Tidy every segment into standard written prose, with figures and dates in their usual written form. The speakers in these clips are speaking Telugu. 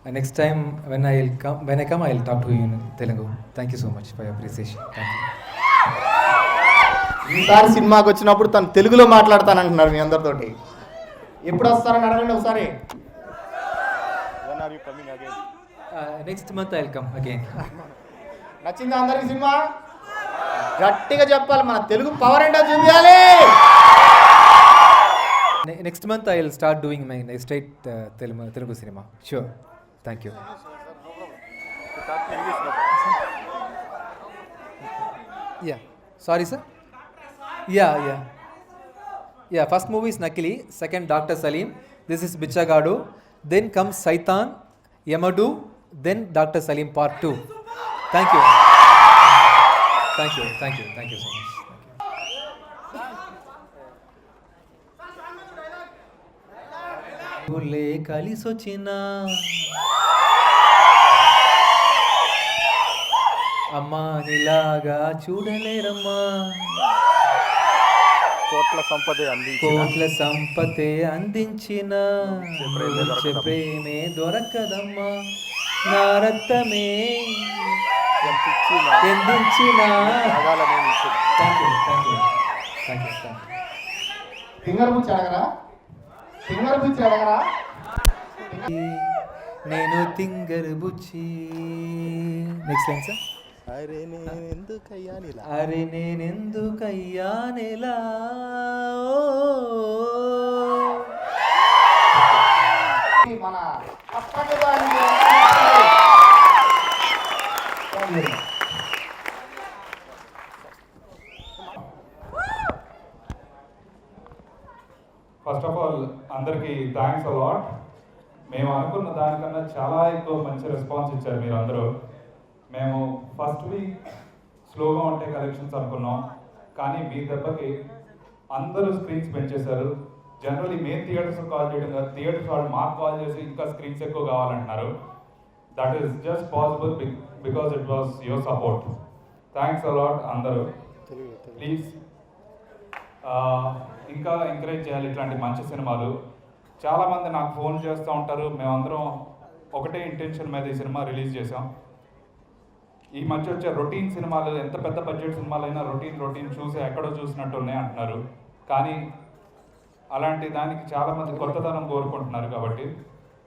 Next time when I come, I'll talk to you in Telugu. Thank you so much for your appreciation. Thank you. ఈసారి సినిమాకి వచ్చినప్పుడు తను తెలుగులో మాట్లాడతానంటున్నారు మీ అందరితోటి. ఎప్పుడు వస్తారని అడగండి ఒకసారి. Next month I'll come again. నచ్చిందా అందరికి సినిమా? గట్టిగా చెప్పాలి, మన తెలుగు పవర్ ఏంటో చూపించాలి. Next month I'll start doing my straight Telugu cinema. Sure. Thank you. Yeah. Sorry, sir. Yeah. First movie is Nakili. Second, Dr. Salim. This is Bichagadu. Then comes Saitan, Yamadu. Then Dr. Salim Part 2. Thank you. Thank you so much. భూలే కలిసొచ్చిన అమ్మా నీలాగా చూడలేరమ్మా, కోట్ల సంపదే అందించిన ప్రేమే దొరకదమ్మా, నా రక్తమే ఎందించిన. ఫింగర్ బుచ్చి అడగరా. నేను తింగర్ బుచ్చి. Next line sir. అరే నేనెందుకయ్యా నెలా. మన ఫస్ట్ ఆఫ్ ఆల్ అందరికీ థ్యాంక్స్ అలాట్. మేము అనుకున్న దానికన్నా చాలా ఎక్కువ మంచి రెస్పాన్స్ ఇచ్చారు మీరు అందరూ. మేము ఫస్ట్ వీక్ స్లోగా ఉంటే కలెక్షన్స్ అనుకున్నాం, కానీ మీ దెబ్బకి అందరూ స్క్రీన్స్ పెంచేశారు. జనరల్లీ మెయిన్ థియేటర్స్ కాల్ చేయడం కాదు, థియేటర్స్ వాళ్ళు మాకు కాల్ చేసి ఇంకా స్క్రీన్స్ ఎక్కువ కావాలంటున్నారు. That is just possible because it was your support. Thanks a lot అందరూ. ప్లీజ్ ఇంకా ఎంకరేజ్ చేయాలి ఇట్లాంటి మంచి సినిమాలు. చాలామంది నాకు ఫోన్ చేస్తూ ఉంటారు. మేమందరం ఒకటే ఇంటెన్షన్ మీద ఈ సినిమా రిలీజ్ చేసాం. ఈ మధ్య వచ్చే రొటీన్ సినిమాలు, ఎంత పెద్ద బడ్జెట్ సినిమాలైనా రొటీన్ చూసి ఎక్కడో చూసినట్టు ఉన్నాయి అంటున్నారు. కానీ అలాంటి దానికి చాలామంది కొత్తదనం కోరుకుంటున్నారు. కాబట్టి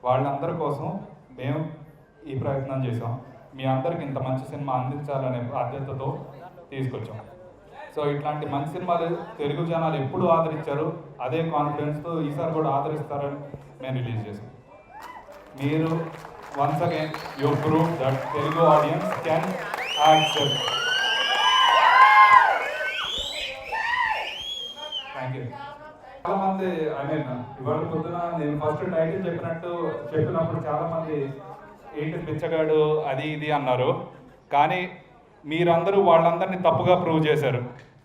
వాళ్ళందరి కోసం మేము ఈ ప్రయత్నం చేసాం. మీ అందరికి ఇంత మంచి సినిమా అందించాలనే బాధ్యతతో తీసుకొచ్చాం. సో ఇట్లాంటి మంచి సినిమాలు తెలుగు జనాలు ఎప్పుడు ఆదరించారు, అదే కాన్ఫిడెన్స్తో ఈసారి కూడా ఆదరిస్తారని మేము రిలీజ్ చేసాం. మీరు once again you prove that Telugu audience can accept. Thank you. చాలామంది ఇవాళ పొద్దున నేను ఫస్ట్ టైటిల్ చెప్పినప్పుడు చాలామంది ఏంటి బిచ్చగాడు అది ఇది అన్నారు. కానీ మీరందరూ వాళ్ళందరినీ తప్పుగా ప్రూవ్ చేశారు.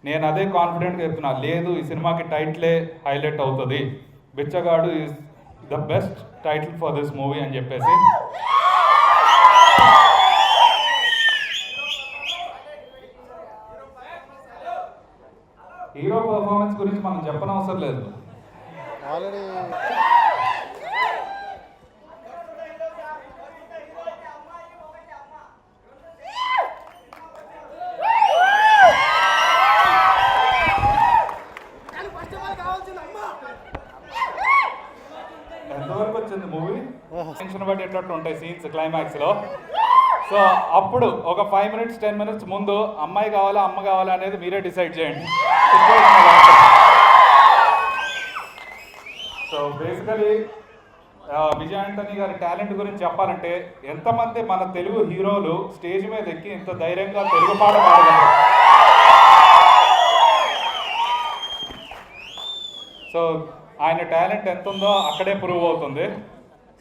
నేను అదే కాన్ఫిడెంట్గా చెప్తున్నా, లేదు ఈ సినిమాకి టైటిలే హైలైట్ అవుతుంది, బిచ్చగాడు is the best title for this movie అని చెప్పేసి. హీరో పర్ఫార్మెన్స్ గురించి మనం చెప్పనవసరం లేదు. ఆల్రెడీ ఎంతవరకు వచ్చింది మూవీ? టెన్షన్ బట్టి ఎట్లా ఉంటాయి సీన్స్ క్లైమాక్స్లో. సో అప్పుడు ఒక 5 minutes 10 minutes ముందు అమ్మాయి కావాలా అమ్మ కావాలా అనేది మీరే డిసైడ్ చేయండి. సో బేసికలీ విజయ్ ఆంటనీ గారి టాలెంట్ గురించి చెప్పాలంటే, ఎంతమంది మన తెలుగు హీరోలు స్టేజ్ మీద ఎక్కి ఇంత ధైర్యంగా తెలుగు పాట పాడగలరు. సో ఆయన టాలెంట్ ఎంత ఉందో అక్కడే ప్రూవ్ అవుతుంది.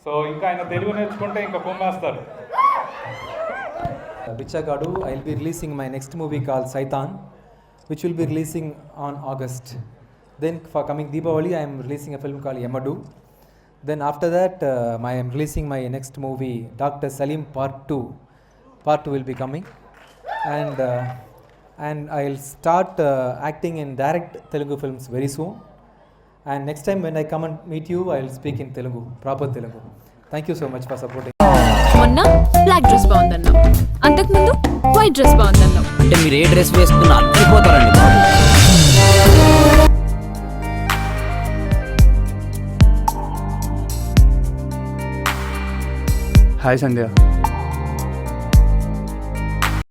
సో ఇంకా ఆయన తెలుగు నేర్చుకుంటే ఇంకా కుమ్మేస్తారు. Bichagadu, I'll be releasing my next movie called Saitan, which will be releasing on August. Then for coming Deepavali, I am releasing a film called Yamadu. Then after that, I am releasing my next movie, Dr. Salim Part 2. Part 2 will be coming. And I'll start acting in direct Telugu films very soon. And next time when I come and meet you, I'll speak in Telugu, proper Telugu. Thank you so much for supporting. మొన్న బ్లాక్ డ్రెస్ బాగుందన్నావు, అంతకుముందు వైట్ డ్రెస్ బాగుందన్నావు. అంటే మీరు ఏ డ్రెస్ వేసుకున్నా అర్థమైపోతారండి బాబు. హాయ్ సంధ్య.